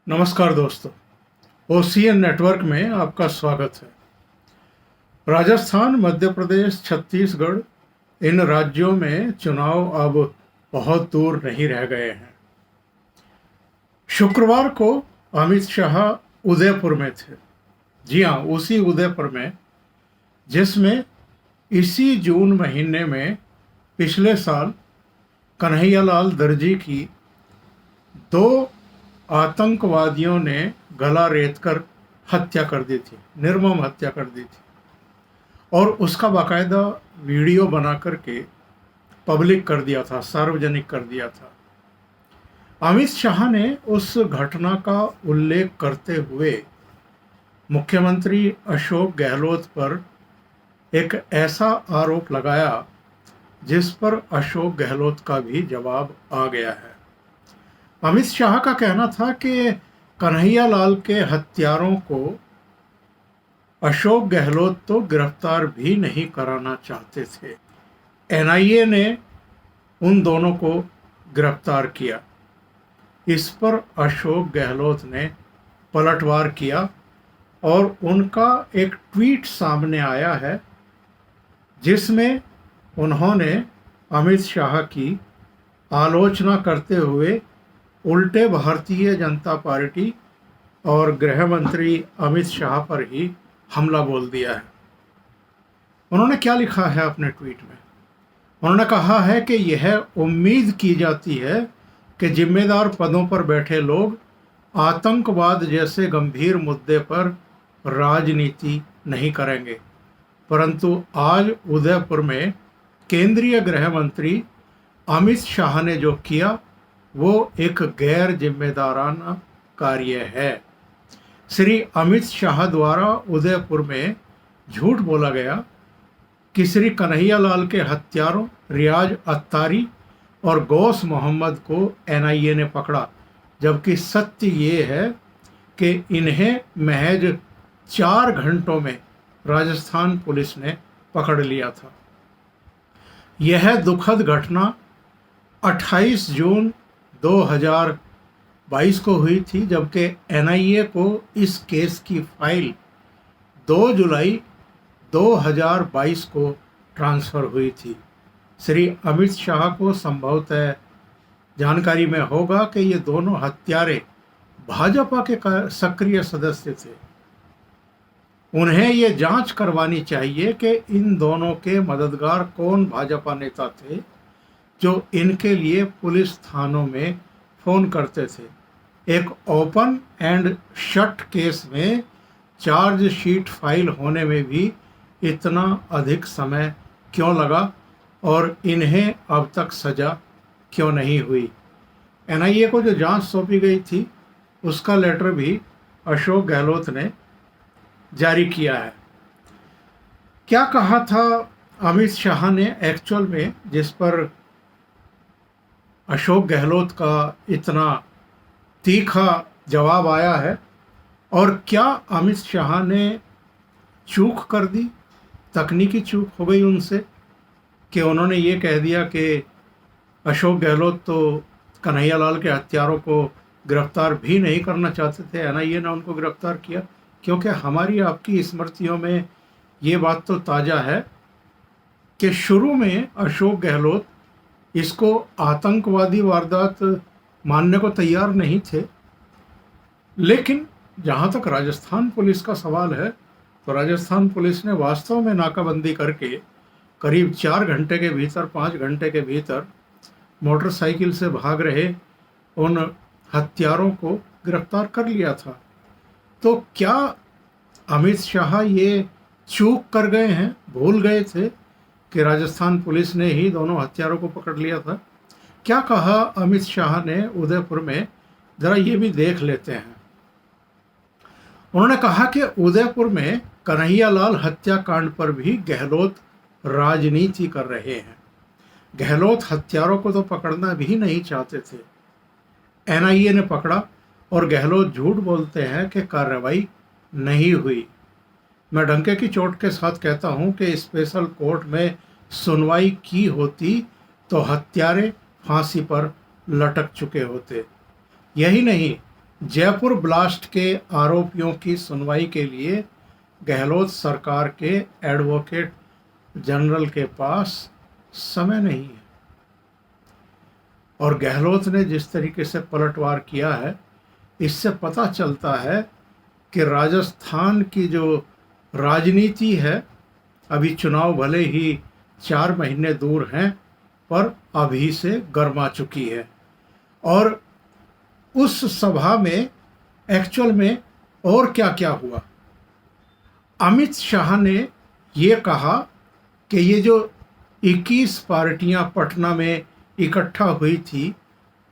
नमस्कार दोस्तों, OCN network में आपका स्वागत है। राजस्थान, मध्य प्रदेश, छत्तीसगढ़ इन राज्यों में चुनाव अब बहुत दूर नहीं रह गए हैं। शुक्रवार को अमित शाह उदयपुर में थे। जी हाँ, उसी उदयपुर में जिसमें इसी जून महीने में पिछले साल कन्हैयालाल दर्जी की दो आतंकवादियों ने गला रेतकर हत्या कर दी थी, निर्मम हत्या कर दी थी और उसका बाकायदा वीडियो बना करके पब्लिक कर दिया था, सार्वजनिक कर दिया था। अमित शाह ने उस घटना का उल्लेख करते हुए मुख्यमंत्री अशोक गहलोत पर एक ऐसा आरोप लगाया जिस पर अशोक गहलोत का भी जवाब आ गया है। अमित शाह का कहना था कि कन्हैयालाल के हत्यारों को अशोक गहलोत तो गिरफ्तार भी नहीं कराना चाहते थे। एनआईए ने उन दोनों को गिरफ्तार किया। इस पर अशोक गहलोत ने पलटवार किया और उनका एक ट्वीट सामने आया है जिसमें उन्होंने अमित शाह की आलोचना करते हुए उल्टे भारतीय जनता पार्टी और गृह मंत्री अमित शाह पर ही हमला बोल दिया है। उन्होंने क्या लिखा है अपने ट्वीट में? उन्होंने कहा है कि यह उम्मीद की जाती है कि जिम्मेदार पदों पर बैठे लोग आतंकवाद जैसे गंभीर मुद्दे पर राजनीति नहीं करेंगे, परंतु आज उदयपुर में केंद्रीय गृह मंत्री अमित शाह ने जो किया वो एक गैर जिम्मेदाराना कार्य है। श्री अमित शाह द्वारा उदयपुर में झूठ बोला गया कि श्री कन्हैयालाल के हत्यारों रियाज अत्तारी और गौस मोहम्मद को एनआईए ने पकड़ा, जबकि सत्य ये है कि इन्हें महज 4 घंटों में राजस्थान पुलिस ने पकड़ लिया था। यह दुखद घटना 28 जून 2022 को हुई थी, जबकि एनआईए को इस केस की फाइल 2 जुलाई 2022 को ट्रांसफ़र हुई थी। श्री अमित शाह को संभवतः जानकारी में होगा कि ये दोनों हत्यारे भाजपा के सक्रिय सदस्य थे। उन्हें ये जांच करवानी चाहिए कि इन दोनों के मददगार कौन भाजपा नेता थे जो इनके लिए पुलिस थानों में फ़ोन करते थे। एक ओपन एंड शट केस में चार्जशीट फाइल होने में भी इतना अधिक समय क्यों लगा और इन्हें अब तक सज़ा क्यों नहीं हुई? एनआईए को जो जांच सौंपी गई थी उसका लेटर भी अशोक गहलोत ने जारी किया है। क्या कहा था अमित शाह ने एक्चुअल में, जिस पर अशोक गहलोत का इतना तीखा जवाब आया है? और क्या अमित शाह ने चूक कर दी, तकनीकी चूक हो गई उनसे कि उन्होंने ये कह दिया कि अशोक गहलोत तो कन्हैयालाल के हत्यारों को गिरफ्तार भी नहीं करना चाहते थे, एनआईए ने उनको गिरफ्तार किया? क्योंकि हमारी आपकी स्मृतियों में ये बात तो ताज़ा है कि शुरू में अशोक गहलोत इसको आतंकवादी वारदात मानने को तैयार नहीं थे, लेकिन जहाँ तक राजस्थान पुलिस का सवाल है तो राजस्थान पुलिस ने वास्तव में नाकाबंदी करके करीब 4 घंटे के भीतर, 5 घंटे के भीतर मोटरसाइकिल से भाग रहे उन हत्यारों को गिरफ्तार कर लिया था। तो क्या अमित शाह ये चूक कर गए हैं, भूल गए थे कि राजस्थान पुलिस ने ही दोनों हत्यारों को पकड़ लिया था? क्या कहा अमित शाह ने उदयपुर में, ज़रा ये भी देख लेते हैं। उन्होंने कहा कि उदयपुर में कन्हैयालाल हत्याकांड पर भी गहलोत राजनीति कर रहे हैं। गहलोत हत्यारों को तो पकड़ना भी नहीं चाहते थे, एनआईए ने पकड़ा और गहलोत झूठ बोलते हैं कि कार्रवाई नहीं हुई। मैं डंके की चोट के साथ कहता हूं कि स्पेशल कोर्ट में सुनवाई की होती तो हत्यारे फांसी पर लटक चुके होते। यही नहीं, जयपुर ब्लास्ट के आरोपियों की सुनवाई के लिए गहलोत सरकार के एडवोकेट जनरल के पास समय नहीं है। और गहलोत ने जिस तरीके से पलटवार किया है, इससे पता चलता है कि राजस्थान की जो राजनीति है, अभी चुनाव भले ही 4 महीने दूर हैं, पर अभी से गर्मा चुकी है। और उस सभा में एक्चुअल में और क्या क्या हुआ। अमित शाह ने ये कहा कि ये जो 21 पार्टियां पटना में इकट्ठा हुई थी,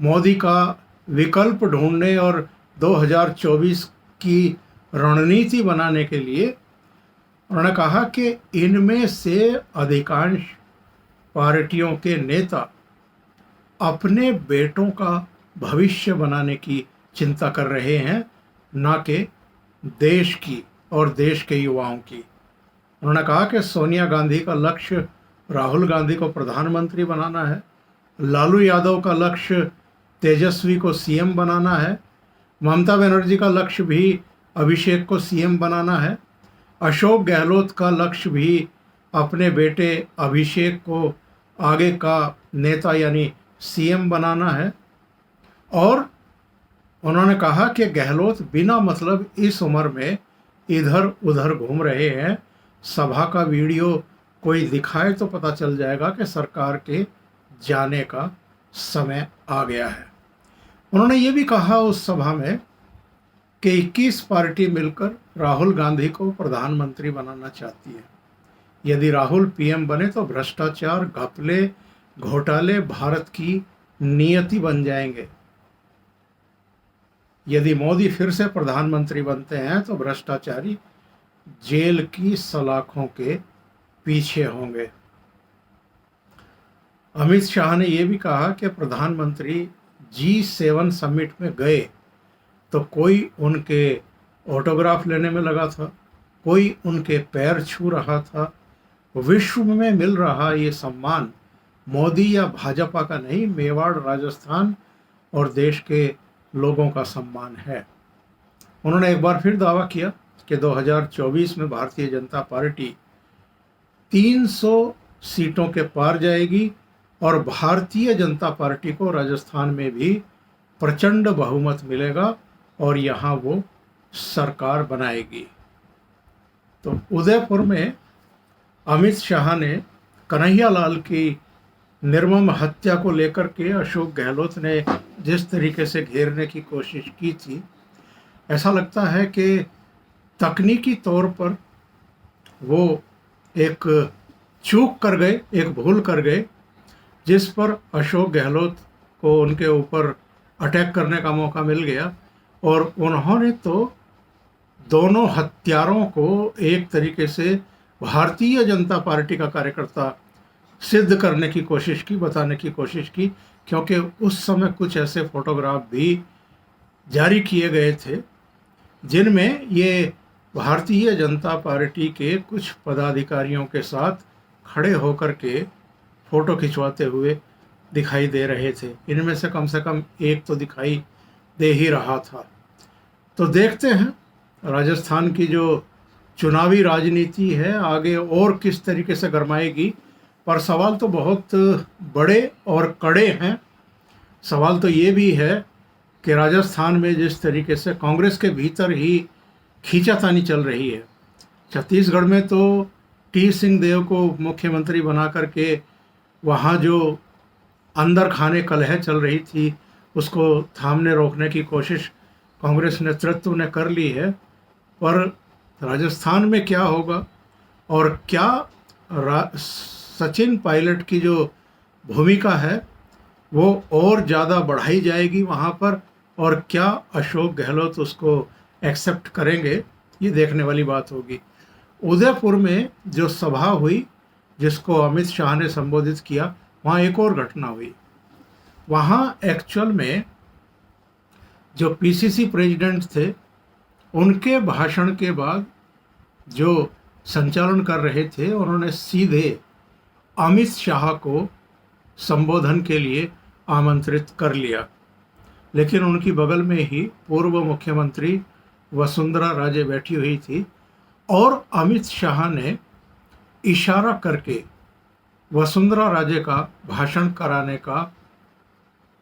मोदी का विकल्प ढूंढने और 2024 की रणनीति बनाने के लिए, उन्होंने कहा कि इनमें से अधिकांश पार्टियों के नेता अपने बेटों का भविष्य बनाने की चिंता कर रहे हैं, ना कि देश की और देश के युवाओं की। उन्होंने कहा कि सोनिया गांधी का लक्ष्य राहुल गांधी को प्रधानमंत्री बनाना है, लालू यादव का लक्ष्य तेजस्वी को सीएम बनाना है, ममता बनर्जी का लक्ष्य भी अभिषेक को सीएम बनाना है, अशोक गहलोत का लक्ष्य भी अपने बेटे अभिषेक को आगे का नेता यानी सीएम बनाना है। और उन्होंने कहा कि गहलोत बिना मतलब इस उम्र में इधर उधर घूम रहे हैं। सभा का वीडियो कोई दिखाए तो पता चल जाएगा कि सरकार के जाने का समय आ गया है। उन्होंने ये भी कहा उस सभा में कि 21 पार्टी मिलकर राहुल गांधी को प्रधानमंत्री बनाना चाहती है। यदि राहुल पीएम बने तो भ्रष्टाचार, घपले, घोटाले भारत की नियति बन जाएंगे। यदि मोदी फिर से प्रधानमंत्री बनते हैं तो भ्रष्टाचारी जेल की सलाखों के पीछे होंगे। अमित शाह ने यह भी कहा कि प्रधानमंत्री G7 समिट में गए तो कोई उनके ऑटोग्राफ लेने में लगा था, कोई उनके पैर छू रहा था। विश्व में मिल रहा ये सम्मान मोदी या भाजपा का नहीं, मेवाड़, राजस्थान और देश के लोगों का सम्मान है। उन्होंने एक बार फिर दावा किया कि 2024 में भारतीय जनता पार्टी 300 सीटों के पार जाएगी और भारतीय जनता पार्टी को राजस्थान में भी प्रचंड बहुमत मिलेगा और यहाँ वो सरकार बनाएगी। तो उदयपुर में अमित शाह ने कन्हैया लाल की निर्मम हत्या को लेकर के अशोक गहलोत ने जिस तरीके से घेरने की कोशिश की थी, ऐसा लगता है कि तकनीकी तौर पर वो एक चूक कर गए, एक भूल कर गए, जिस पर अशोक गहलोत को उनके ऊपर अटैक करने का मौका मिल गया। और उन्होंने तो दोनों हत्यारों को एक तरीके से भारतीय जनता पार्टी का कार्यकर्ता सिद्ध करने की कोशिश की, बताने की कोशिश की, क्योंकि उस समय कुछ ऐसे फोटोग्राफ भी जारी किए गए थे जिनमें ये भारतीय जनता पार्टी के कुछ पदाधिकारियों के साथ खड़े होकर के फ़ोटो खिंचवाते हुए दिखाई दे रहे थे। इनमें से कम एक तो दिखाई दे ही रहा था। तो देखते हैं राजस्थान की जो चुनावी राजनीति है आगे और किस तरीके से गरमाएगी। पर सवाल तो बहुत बड़े और कड़े हैं। सवाल तो ये भी है कि राजस्थान में जिस तरीके से कांग्रेस के भीतर ही खींचातानी चल रही है, छत्तीसगढ़ में तो टी सिंहदेव को मुख्यमंत्री बना करके वहाँ जो अंदर खाने कलह चल रही थी उसको थामने रोकने की कोशिश कांग्रेस नेतृत्व ने कर ली है। पर राजस्थान में क्या होगा और क्या सचिन पायलट की जो भूमिका है वो और ज़्यादा बढ़ाई जाएगी वहाँ पर, और क्या अशोक गहलोत उसको एक्सेप्ट करेंगे, ये देखने वाली बात होगी। उदयपुर में जो सभा हुई जिसको अमित शाह ने संबोधित किया, वहाँ एक और घटना हुई। वहाँ एक्चुअल में जो पीसीसी प्रेसिडेंट थे उनके भाषण के बाद जो संचालन कर रहे थे उन्होंने सीधे अमित शाह को संबोधन के लिए आमंत्रित कर लिया। लेकिन उनकी बगल में ही पूर्व मुख्यमंत्री वसुंधरा राजे बैठी हुई थी और अमित शाह ने इशारा करके वसुंधरा राजे का भाषण कराने का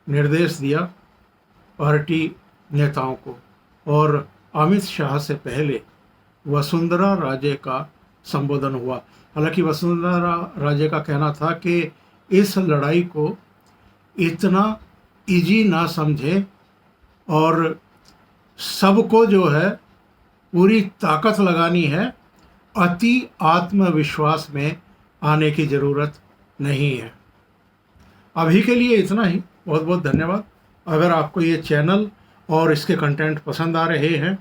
निर्देश दिया पार्टी नेताओं को, और अमित शाह से पहले वसुंधरा राजे का संबोधन हुआ। हालांकि वसुंधरा राजे का कहना था कि इस लड़ाई को इतना इजी ना समझे और सबको जो है पूरी ताकत लगानी है, अति आत्मविश्वास में आने की ज़रूरत नहीं है। अभी के लिए इतना ही। बहुत बहुत धन्यवाद। अगर आपको ये चैनल और इसके कंटेंट पसंद आ रहे हैं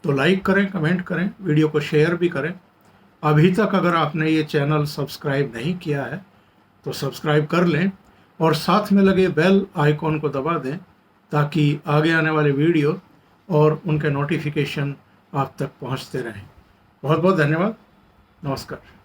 तो लाइक करें, कमेंट करें, वीडियो को शेयर भी करें। अभी तक अगर आपने ये चैनल सब्सक्राइब नहीं किया है तो सब्सक्राइब कर लें और साथ में लगे बेल आइकॉन को दबा दें ताकि आगे आने वाले वीडियो और उनके नोटिफिकेशन आप तक पहुंचते रहें। बहुत बहुत धन्यवाद। नमस्कार।